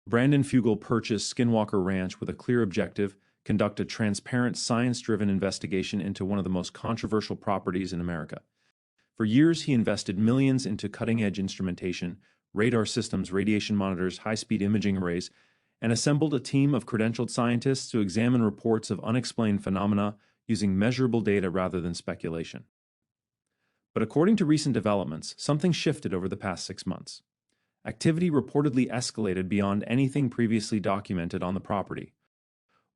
Brandon Fugal purchased Skinwalker Ranch with a clear objective: conduct a transparent, science-driven investigation into one of the most controversial properties in America. For years, he invested millions into cutting-edge instrumentation, radar systems, radiation monitors, high-speed imaging arrays, and assembled a team of credentialed scientists to examine reports of unexplained phenomena using measurable data rather than speculation. But according to recent developments, something shifted over the past 6 months. Activity reportedly escalated beyond anything previously documented on the property.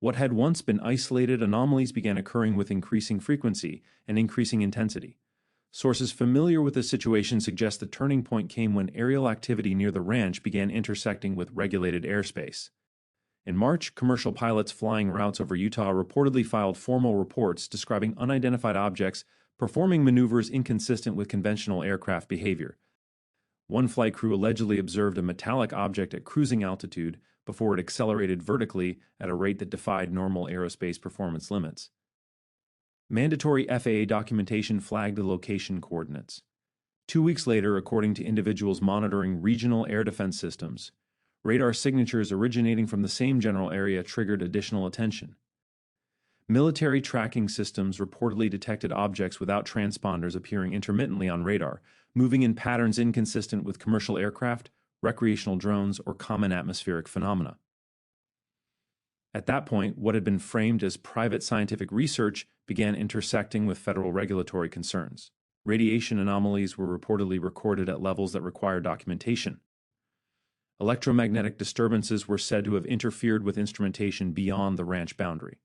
What had once been isolated anomalies began occurring with increasing frequency and increasing intensity. Sources familiar with the situation suggest the turning point came when aerial activity near the ranch began intersecting with regulated airspace. In March, commercial pilots flying routes over Utah reportedly filed formal reports describing unidentified objects performing maneuvers inconsistent with conventional aircraft behavior. One flight crew allegedly observed a metallic object at cruising altitude before it accelerated vertically at a rate that defied normal aerospace performance limits. Mandatory FAA documentation flagged the location coordinates. 2 weeks later, according to individuals monitoring regional air defense systems, radar signatures originating from the same general area triggered additional attention. Military tracking systems reportedly detected objects without transponders appearing intermittently on radar, moving in patterns inconsistent with commercial aircraft, recreational drones, or common atmospheric phenomena. At that point, what had been framed as private scientific research began intersecting with federal regulatory concerns. Radiation anomalies were reportedly recorded at levels that required documentation. Electromagnetic disturbances were said to have interfered with instrumentation beyond the ranch boundary.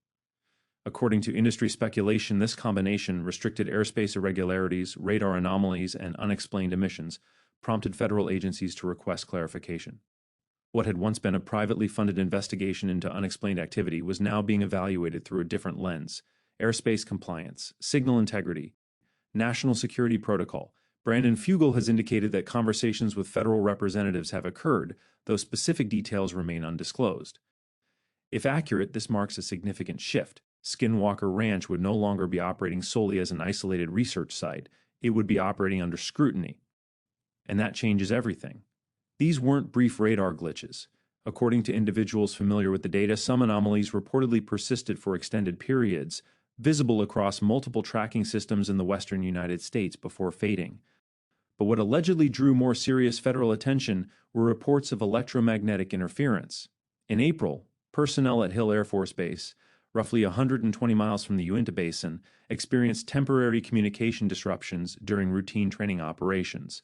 According to industry speculation, this combination, restricted airspace irregularities, radar anomalies, and unexplained emissions, prompted federal agencies to request clarification. What had once been a privately funded investigation into unexplained activity was now being evaluated through a different lens: airspace compliance, signal integrity, national security protocol. Brandon Fugal has indicated that conversations with federal representatives have occurred, though specific details remain undisclosed. If accurate, this marks a significant shift. Skinwalker Ranch would no longer be operating solely as an isolated research site. It would be operating under scrutiny. And that changes everything. These weren't brief radar glitches. According to individuals familiar with the data, some anomalies reportedly persisted for extended periods, visible across multiple tracking systems in the western United States before fading. But what allegedly drew more serious federal attention were reports of electromagnetic interference. In April, personnel at Hill Air Force Base, roughly 120 miles from the Uinta Basin, experienced temporary communication disruptions during routine training operations.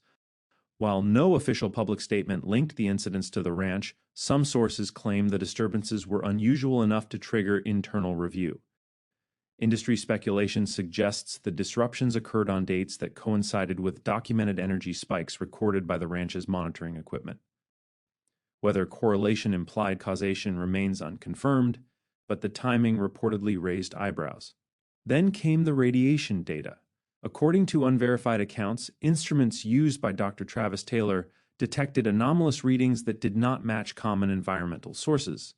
While no official public statement linked the incidents to the ranch, some sources claim the disturbances were unusual enough to trigger internal review. Industry speculation suggests the disruptions occurred on dates that coincided with documented energy spikes recorded by the ranch's monitoring equipment. Whether correlation implied causation remains unconfirmed, but the timing reportedly raised eyebrows. Then came the radiation data. According to unverified accounts, instruments used by Dr. Travis Taylor detected anomalous readings that did not match common environmental sources.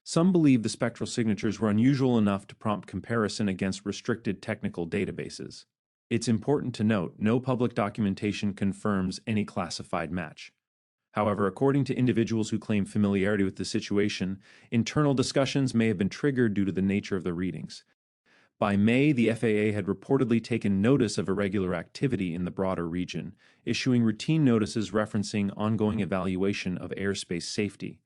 Some believe the spectral signatures were unusual enough to prompt comparison against restricted technical databases. It's important to note, no public documentation confirms any classified match. However, according to individuals who claim familiarity with the situation, internal discussions may have been triggered due to the nature of the readings. By May, the FAA had reportedly taken notice of irregular activity in the broader region, issuing routine notices referencing ongoing evaluation of airspace safety.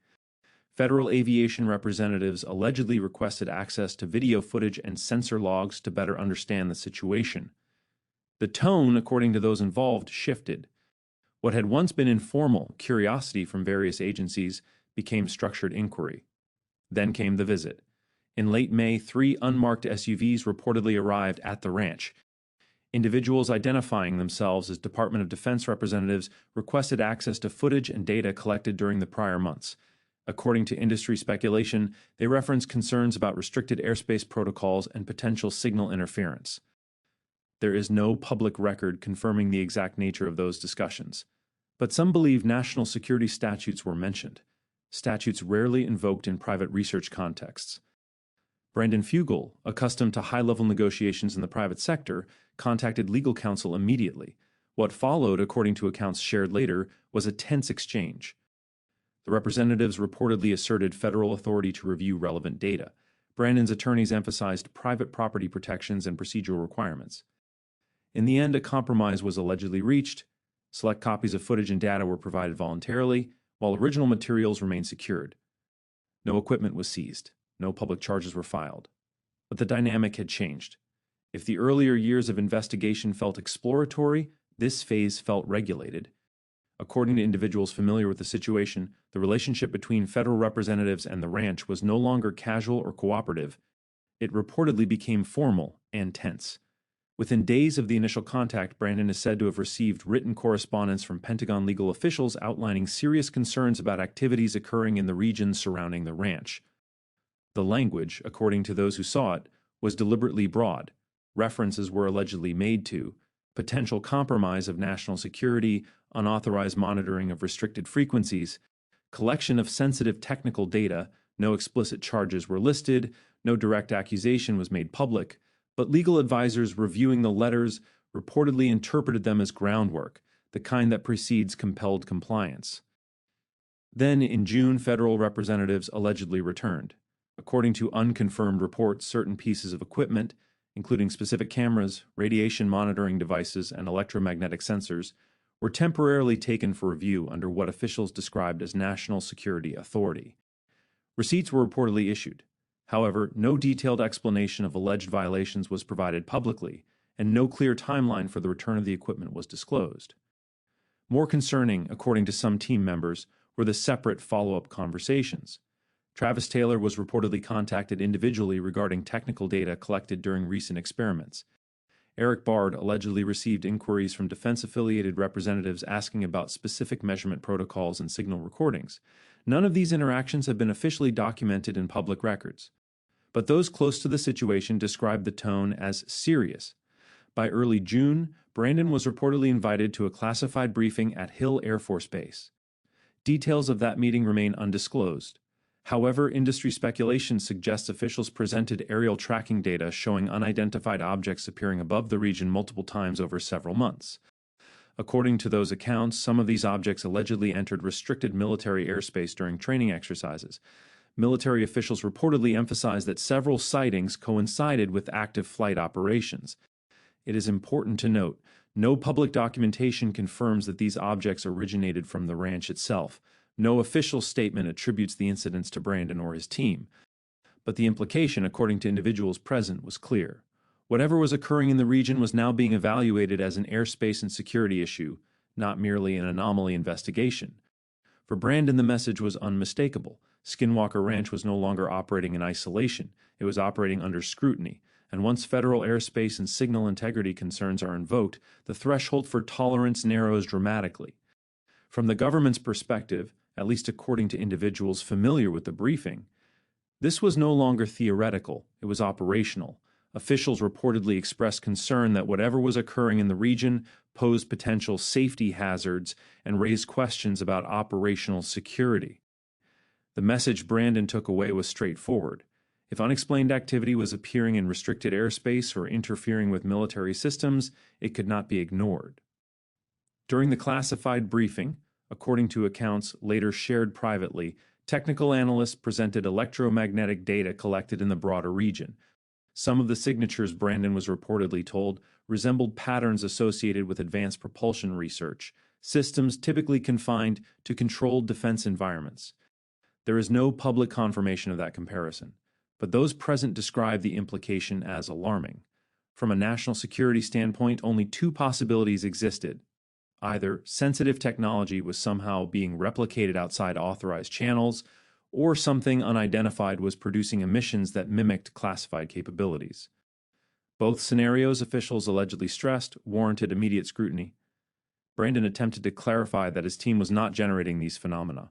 Federal aviation representatives allegedly requested access to video footage and sensor logs to better understand the situation. The tone, according to those involved, shifted. What had once been informal curiosity from various agencies became structured inquiry. Then came the visit. In late May, 3 unmarked SUVs reportedly arrived at the ranch. Individuals identifying themselves as Department of Defense representatives requested access to footage and data collected during the prior months. According to industry speculation, they referenced concerns about restricted airspace protocols and potential signal interference. There is no public record confirming the exact nature of those discussions, but some believe national security statutes were mentioned, statutes rarely invoked in private research contexts. Brandon Fugal, accustomed to high-level negotiations in the private sector, contacted legal counsel immediately. What followed, according to accounts shared later, was a tense exchange. The representatives reportedly asserted federal authority to review relevant data. Brandon's attorneys emphasized private property protections and procedural requirements. In the end, a compromise was allegedly reached. Select copies of footage and data were provided voluntarily, while original materials remained secured. No equipment was seized. No public charges were filed. But the dynamic had changed. If the earlier years of investigation felt exploratory, this phase felt regulated. According to individuals familiar with the situation, the relationship between federal representatives and the ranch was no longer casual or cooperative. It reportedly became formal and tense. Within days of the initial contact, Brandon is said to have received written correspondence from Pentagon legal officials outlining serious concerns about activities occurring in the region surrounding the ranch. The language, according to those who saw it, was deliberately broad. References were allegedly made to potential compromise of national security, unauthorized monitoring of restricted frequencies, collection of sensitive technical data. No explicit charges were listed, no direct accusation was made public, but legal advisors reviewing the letters reportedly interpreted them as groundwork, the kind that precedes compelled compliance. Then, in June, federal representatives allegedly returned. According to unconfirmed reports, certain pieces of equipment, including specific cameras, radiation monitoring devices, and electromagnetic sensors, were temporarily taken for review under what officials described as national security authority. Receipts were reportedly issued. However, no detailed explanation of alleged violations was provided publicly, and no clear timeline for the return of the equipment was disclosed. More concerning, according to some team members, were the separate follow-up conversations. Travis Taylor was reportedly contacted individually regarding technical data collected during recent experiments. Eric Bard allegedly received inquiries from defense-affiliated representatives asking about specific measurement protocols and signal recordings. None of these interactions have been officially documented in public records. But those close to the situation described the tone as serious. By early June, Brandon was reportedly invited to a classified briefing at Hill Air Force Base. Details of that meeting remain undisclosed. However, industry speculation suggests officials presented aerial tracking data showing unidentified objects appearing above the region multiple times over several months. According to those accounts, some of these objects allegedly entered restricted military airspace during training exercises. Military officials reportedly emphasized that several sightings coincided with active flight operations. It is important to note, no public documentation confirms that these objects originated from the ranch itself. No official statement attributes the incidents to Brandon or his team. But the implication, according to individuals present, was clear. Whatever was occurring in the region was now being evaluated as an airspace and security issue, not merely an anomaly investigation. For Brandon, the message was unmistakable. Skinwalker Ranch was no longer operating in isolation. It was operating under scrutiny. And once federal airspace and signal integrity concerns are invoked, the threshold for tolerance narrows dramatically. From the government's perspective, at least according to individuals familiar with the briefing, this was no longer theoretical, it was operational. Officials reportedly expressed concern that whatever was occurring in the region posed potential safety hazards and raised questions about operational security. The message Brandon took away was straightforward. If unexplained activity was appearing in restricted airspace or interfering with military systems, it could not be ignored. During the classified briefing, according to accounts later shared privately, technical analysts presented electromagnetic data collected in the broader region. Some of the signatures, Brandon was reportedly told, resembled patterns associated with advanced propulsion research, systems typically confined to controlled defense environments. There is no public confirmation of that comparison, but those present describe the implication as alarming. From a national security standpoint, only two possibilities existed. Either sensitive technology was somehow being replicated outside authorized channels, or something unidentified was producing emissions that mimicked classified capabilities. Both scenarios, officials allegedly stressed, warranted immediate scrutiny. Brandon attempted to clarify that his team was not generating these phenomena.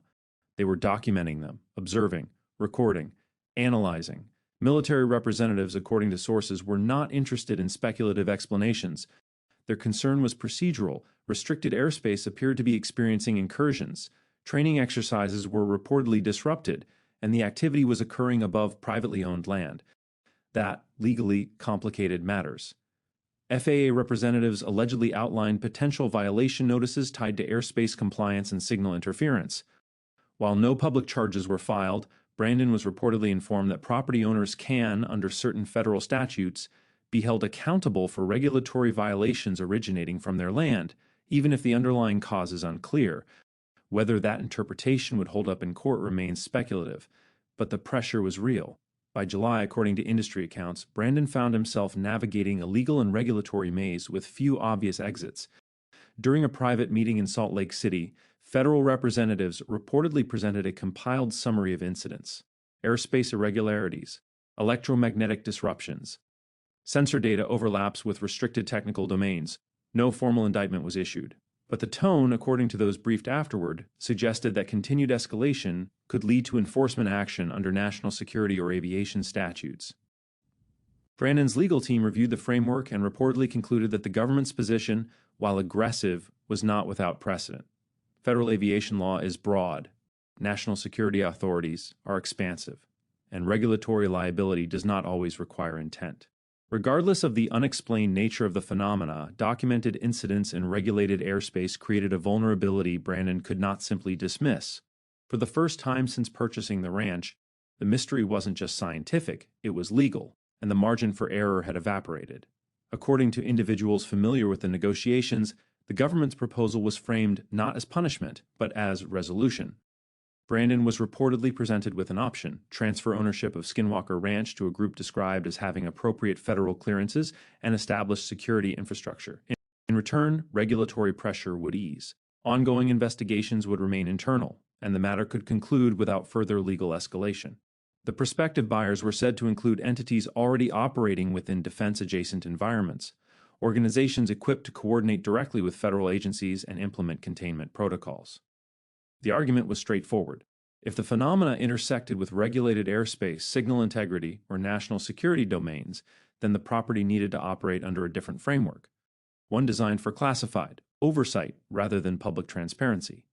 They were documenting them, observing, recording, analyzing. Military representatives, according to sources, were not interested in speculative explanations. Their concern was procedural. Restricted airspace appeared to be experiencing incursions. Training exercises were reportedly disrupted, and the activity was occurring above privately owned land. That legally complicated matters. FAA representatives allegedly outlined potential violation notices tied to airspace compliance and signal interference. While no public charges were filed, Brandon was reportedly informed that property owners can, under certain federal statutes, be held accountable for regulatory violations originating from their land, even if the underlying cause is unclear. Whether that interpretation would hold up in court remains speculative, but the pressure was real. By July, according to industry accounts, Brandon found himself navigating a legal and regulatory maze with few obvious exits. During a private meeting in Salt Lake City, federal representatives reportedly presented a compiled summary of incidents: airspace irregularities, electromagnetic disruptions. Sensor data overlaps with restricted technical domains. No formal indictment was issued. But the tone, according to those briefed afterward, suggested that continued escalation could lead to enforcement action under national security or aviation statutes. Brandon's legal team reviewed the framework and reportedly concluded that the government's position, while aggressive, was not without precedent. Federal aviation law is broad, national security authorities are expansive, and regulatory liability does not always require intent. Regardless of the unexplained nature of the phenomena, documented incidents in regulated airspace created a vulnerability Brandon could not simply dismiss. For the first time since purchasing the ranch, the mystery wasn't just scientific, it was legal, and the margin for error had evaporated. According to individuals familiar with the negotiations, the government's proposal was framed not as punishment, but as resolution. Brandon was reportedly presented with an option: transfer ownership of Skinwalker Ranch to a group described as having appropriate federal clearances and established security infrastructure. In return, regulatory pressure would ease. Ongoing investigations would remain internal, and the matter could conclude without further legal escalation. The prospective buyers were said to include entities already operating within defense-adjacent environments, organizations equipped to coordinate directly with federal agencies and implement containment protocols. The argument was straightforward. If the phenomena intersected with regulated airspace, signal integrity, or national security domains, then the property needed to operate under a different framework, one designed for classified oversight rather than public transparency.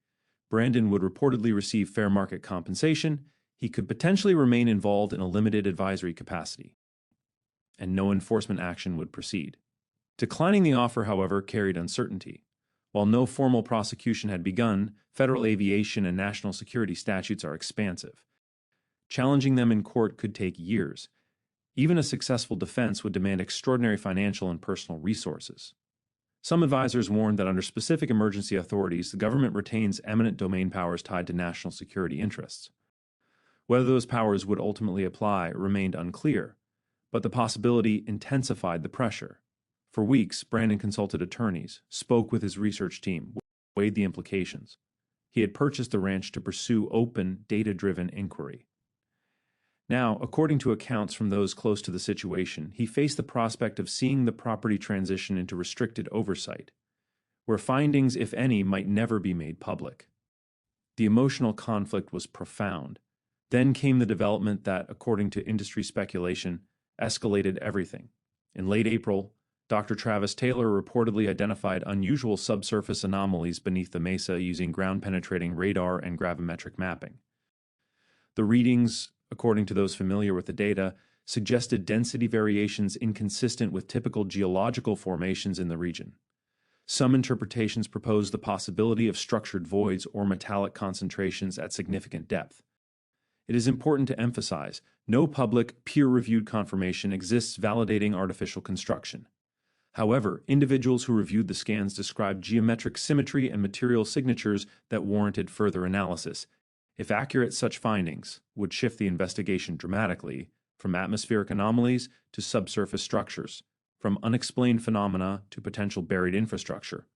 Brandon would reportedly receive fair market compensation. He could potentially remain involved in a limited advisory capacity, and no enforcement action would proceed. Declining the offer, however, carried uncertainty. While no formal prosecution had begun, federal aviation and national security statutes are expansive. Challenging them in court could take years. Even a successful defense would demand extraordinary financial and personal resources. Some advisors warned that under specific emergency authorities, the government retains eminent domain powers tied to national security interests. Whether those powers would ultimately apply remained unclear, but the possibility intensified the pressure. For weeks, Brandon consulted attorneys, spoke with his research team, weighed the implications. He had purchased the ranch to pursue open, data-driven inquiry. Now, according to accounts from those close to the situation, he faced the prospect of seeing the property transition into restricted oversight, where findings, if any, might never be made public. The emotional conflict was profound. Then came the development that, according to industry speculation, escalated everything. In late April, Dr. Travis Taylor reportedly identified unusual subsurface anomalies beneath the mesa using ground-penetrating radar and gravimetric mapping. The readings, according to those familiar with the data, suggested density variations inconsistent with typical geological formations in the region. Some interpretations proposed the possibility of structured voids or metallic concentrations at significant depth. It is important to emphasize, no public, peer-reviewed confirmation exists validating artificial construction. However, individuals who reviewed the scans described geometric symmetry and material signatures that warranted further analysis. If accurate, such findings would shift the investigation dramatically, from atmospheric anomalies to subsurface structures, from unexplained phenomena to potential buried infrastructure,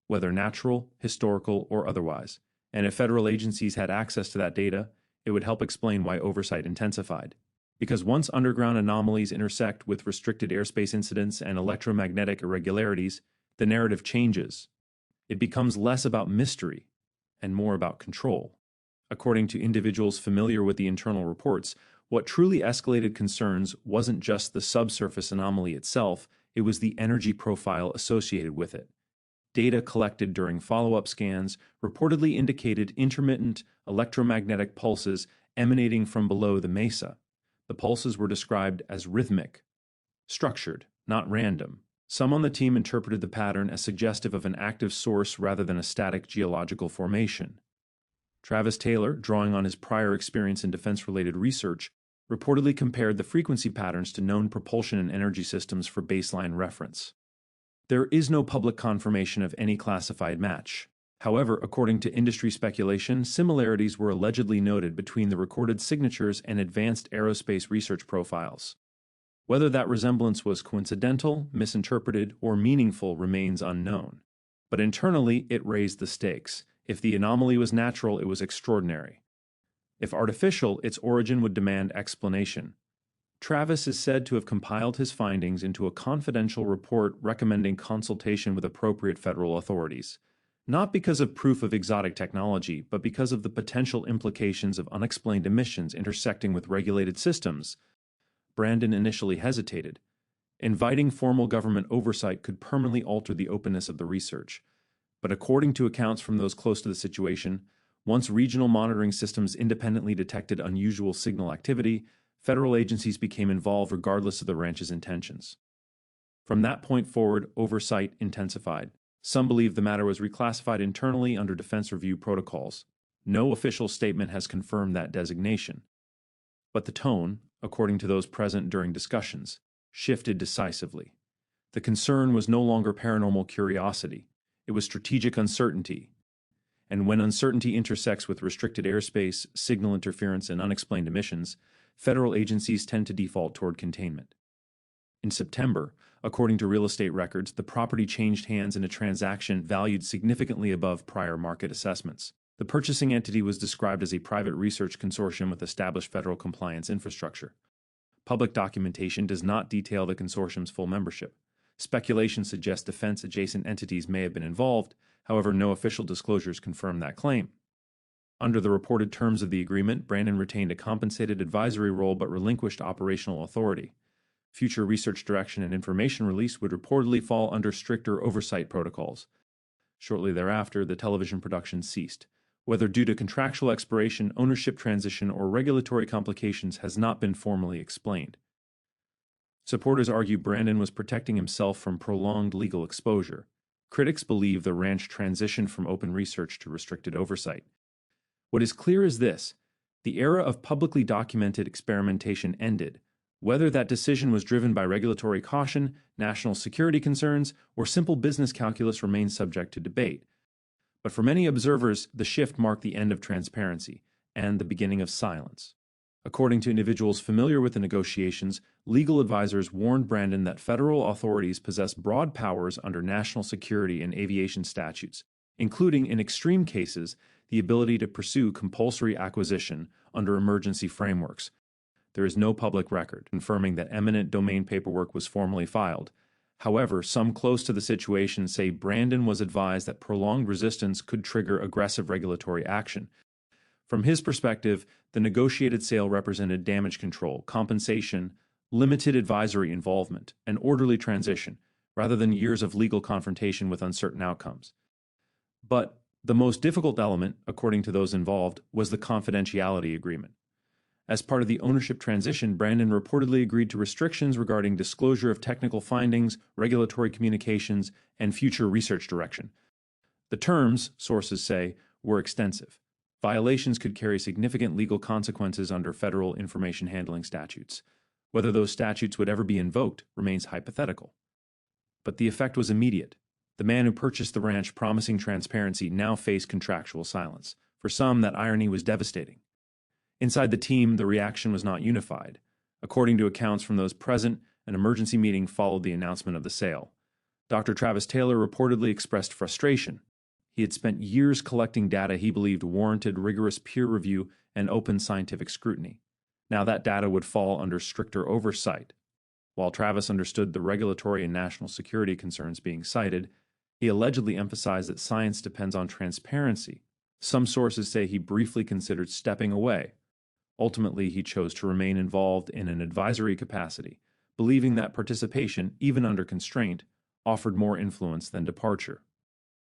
whether natural, historical, or otherwise. And if federal agencies had access to that data, it would help explain why oversight intensified. Because once underground anomalies intersect with restricted airspace incidents and electromagnetic irregularities, the narrative changes. It becomes less about mystery and more about control. According to individuals familiar with the internal reports, what truly escalated concerns wasn't just the subsurface anomaly itself, it was the energy profile associated with it. Data collected during follow-up scans reportedly indicated intermittent electromagnetic pulses emanating from below the mesa. The pulses were described as rhythmic, structured, not random. Some on the team interpreted the pattern as suggestive of an active source rather than a static geological formation. Travis Taylor, drawing on his prior experience in defense-related research, reportedly compared the frequency patterns to known propulsion and energy systems for baseline reference. There is no public confirmation of any classified match. However, according to industry speculation, similarities were allegedly noted between the recorded signatures and advanced aerospace research profiles. Whether that resemblance was coincidental, misinterpreted, or meaningful remains unknown. But internally, it raised the stakes. If the anomaly was natural, it was extraordinary. If artificial, its origin would demand explanation. Travis is said to have compiled his findings into a confidential report recommending consultation with appropriate federal authorities, not because of proof of exotic technology, but because of the potential implications of unexplained emissions intersecting with regulated systems. Brandon initially hesitated. Inviting formal government oversight could permanently alter the openness of the research. But according to accounts from those close to the situation, once regional monitoring systems independently detected unusual signal activity, federal agencies became involved regardless of the ranch's intentions. From that point forward, oversight intensified. Some believe the matter was reclassified internally under defense review protocols. No official statement has confirmed that designation. But the tone, according to those present during discussions, shifted decisively. The concern was no longer paranormal curiosity. It was strategic uncertainty. And when uncertainty intersects with restricted airspace, signal interference, and unexplained emissions, federal agencies tend to default toward containment. In September, according to real estate records, the property changed hands in a transaction valued significantly above prior market assessments. The purchasing entity was described as a private research consortium with established federal compliance infrastructure. Public documentation does not detail the consortium's full membership. Speculation suggests defense-adjacent entities may have been involved, however, no official disclosures confirm that claim. Under the reported terms of the agreement, Brandon retained a compensated advisory role but relinquished operational authority. Future research direction and information release would reportedly fall under stricter oversight protocols. Shortly thereafter, the television production ceased. Whether due to contractual expiration, ownership transition, or regulatory complications has not been formally explained. Supporters argue Brandon was protecting himself from prolonged legal exposure. Critics believe the ranch transitioned from open research to restricted oversight. What is clear is this: the era of publicly documented experimentation ended. Whether that decision was driven by regulatory caution, national security concerns, or simple business calculus remains subject to debate. But for many observers, the shift marked the end of transparency and the beginning of silence. According to individuals familiar with the negotiations, legal advisors warned Brandon that federal authorities possess broad powers under national security and aviation statutes, including, in extreme cases, the ability to pursue compulsory acquisition under emergency frameworks. There is no public record confirming that eminent domain paperwork was formally filed. However, some close to the situation say Brandon was advised that prolonged resistance could trigger aggressive regulatory action. From his perspective, the negotiated sale represented damage control, compensation, limited advisory involvement, and orderly transition, rather than years of legal confrontation with uncertain outcomes. But the most difficult element, according to those involved, was the confidentiality agreement. As part of the ownership transition, Brandon reportedly agreed to restrictions regarding disclosure of technical findings, regulatory communications, and future research direction. The terms, sources say, were extensive. Violations could carry significant legal consequences under federal information handling statutes. Whether those statutes would ever be invoked remains hypothetical. But the effect was immediate. The man who purchased the ranch promising transparency now faced contractual silence. For some, that irony was devastating. Inside the team, the reaction was not unified. According to accounts from those present, an emergency meeting followed the announcement of the sale. Dr. Travis Taylor reportedly expressed frustration. He had spent years collecting data he believed warranted rigorous peer review and open scientific scrutiny. Now that data would fall under stricter oversight. While Travis understood the regulatory and national security concerns being cited, he allegedly emphasized that science depends on transparency. Some sources say he briefly considered stepping away. Ultimately, he chose to remain involved in an advisory capacity, believing that participation, even under constraint, offered more influence than departure.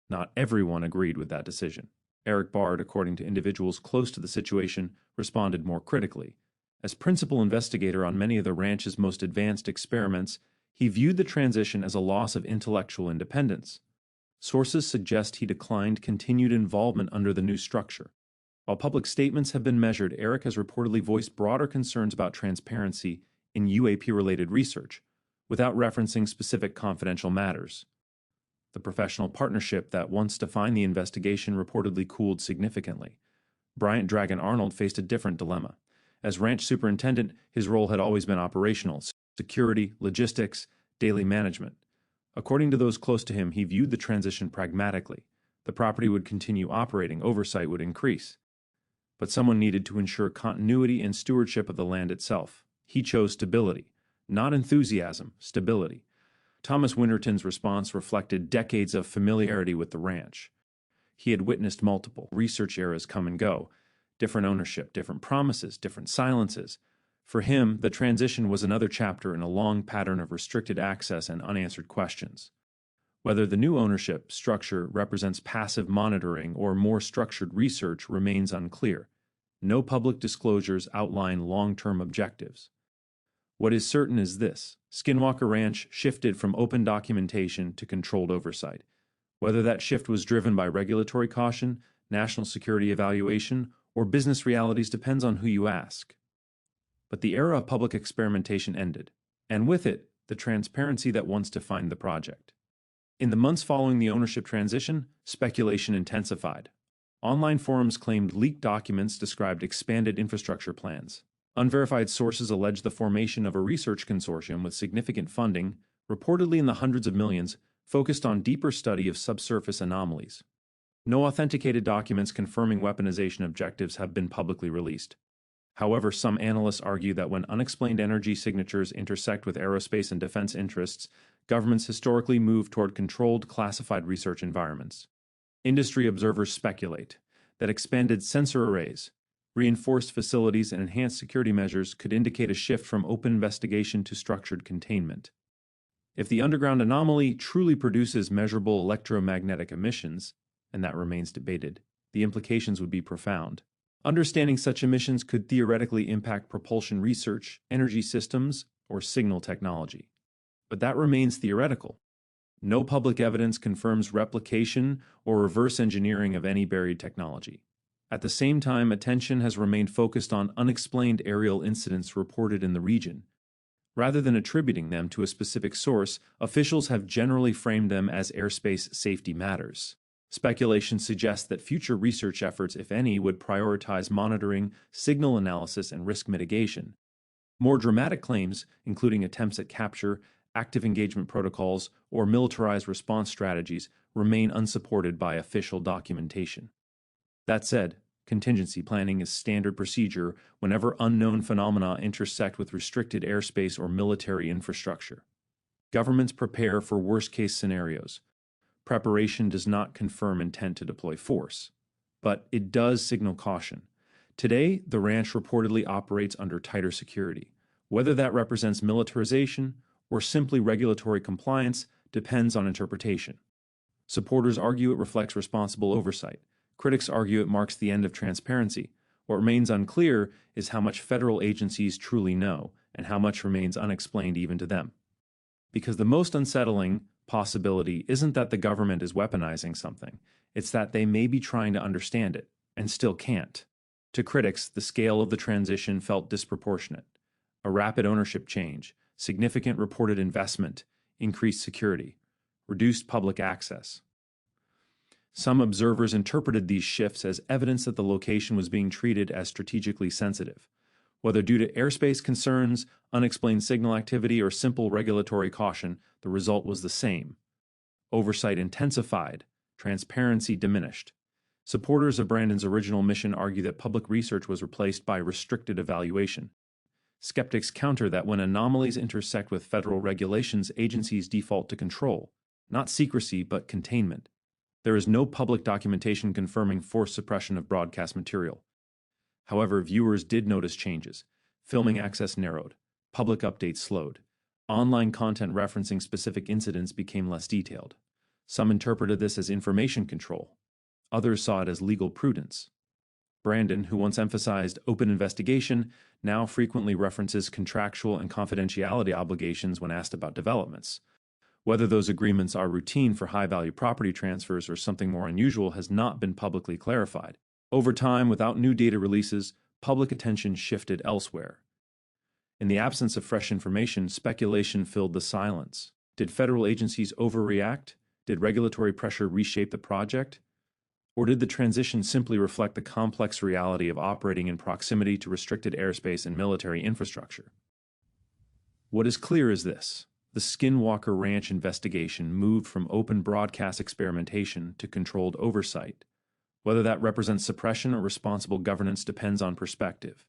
Not everyone agreed with that decision. Eric Bard, according to individuals close to the situation, responded more critically. As principal investigator on many of the ranch's most advanced experiments, he viewed the transition as a loss of intellectual independence. Sources suggest he declined continued involvement under the new structure. While public statements have been measured, Eric has reportedly voiced broader concerns about transparency in UAP-related research, without referencing specific confidential matters. The professional partnership that once defined the investigation reportedly cooled significantly. Bryant Dragon Arnold faced a different dilemma. As ranch superintendent, his role had always been operational, security, logistics, daily management. According to those close to him, he viewed the transition pragmatically. The property would continue operating, oversight would increase. But someone needed to ensure continuity and stewardship of the land itself. He chose stability, not enthusiasm, stability. Thomas Winterton's response reflected decades of familiarity with the ranch. He had witnessed multiple research eras come and go, different ownership, different promises, different silences. For him, the transition was another chapter in a long pattern of restricted access and unanswered questions. Whether the new ownership structure represents passive monitoring or more structured research remains unclear. No public disclosures outline long-term objectives. What is certain is this: Skinwalker Ranch shifted from open documentation to controlled oversight. Whether that shift was driven by regulatory caution, national security evaluation, or business realities depends on who you ask. But the era of public experimentation ended, and with it, the transparency that once defined the project. In the months following the ownership transition, speculation intensified. Online forums claimed leaked documents described expanded infrastructure plans. Unverified sources alleged the formation of a research consortium with significant funding, reportedly in the hundreds of millions, focused on deeper study of subsurface anomalies. No authenticated documents confirming weaponization objectives have been publicly released. However, some analysts argue that when unexplained energy signatures intersect with aerospace and defense interests, governments historically move toward controlled, classified research environments. Industry observers speculate that expanded sensor arrays, reinforced facilities, and enhanced security measures could indicate a shift from open investigation to structured containment. If the Underground Anomaly truly produces measurable electromagnetic emissions, and that remains debated, the implications would be profound. Understanding such emissions could theoretically impact propulsion research, energy systems, or signal technology. But that remains theoretical. No public evidence confirms replication or reverse engineering of any buried technology. At the same time, attention has remained focused on unexplained aerial incidents reported in the region. Rather than attributing them to a specific source, officials have generally framed them as airspace safety matters. Speculation suggests that future research efforts, if any, would prioritize monitoring, signal analysis, and risk mitigation. More dramatic claims, including attempts at capture, active engagement protocols, or militarized response strategies, remain unsupported by official documentation. That said, contingency planning is standard procedure whenever unknown phenomena intersect with restricted airspace or military infrastructure. Governments prepare for worst-case scenarios. Preparation does not confirm intent to deploy force, but it does signal caution. Today, the ranch reportedly operates under tighter security. Whether that represents militarization or simply regulatory compliance depends on interpretation. Supporters argue it reflects responsible oversight. Critics argue it marks the end of transparency. What remains unclear is how much federal agencies truly know, and how much remains unexplained even to them. Because the most unsettling possibility isn't that the government is weaponizing something, it's that they may be trying to understand it, and still can't. To critics, the scale of the transition felt disproportionate. A rapid ownership change, significant reported investment, increased security, reduced public access. Some observers interpreted these shifts as evidence that the location was being treated as strategically sensitive. Whether due to airspace concerns, unexplained signal activity, or simple regulatory caution, the result was the same. Oversight intensified, transparency diminished. Supporters of Brandon's original mission argue that public research was replaced by restricted evaluation. Skeptics counter that when anomalies intersect with federal regulations, agencies default to control, not secrecy but containment. There is no public documentation confirming forced suppression of broadcast material. However, viewers did notice changes. Filming access narrowed. Public updates slowed. Online content referencing specific incidents became less detailed. Some interpreted this as information control. Others saw it as legal prudence. Brandon, who once emphasized open investigation, now frequently references contractual and confidentiality obligations when asked about developments. Whether those agreements are routine for high-value property transfers or something more unusual has not been publicly clarified. Over time, without new data releases, public attention shifted elsewhere. In the absence of fresh information, speculation filled the silence. Did federal agencies overreact? Did regulatory pressure reshape the project? Or did the transition simply reflect the complex reality of operating in proximity to restricted airspace and military infrastructure? What is clear is this: the Skinwalker Ranch investigation moved from open broadcast experimentation to controlled oversight. Whether that represents suppression or responsible governance depends on perspective.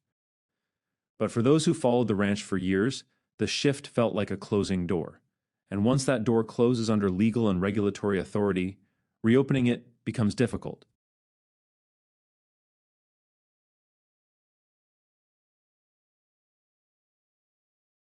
But for those who followed the ranch for years, the shift felt like a closing door. And once that door closes under legal and regulatory authority, reopening it becomes difficult.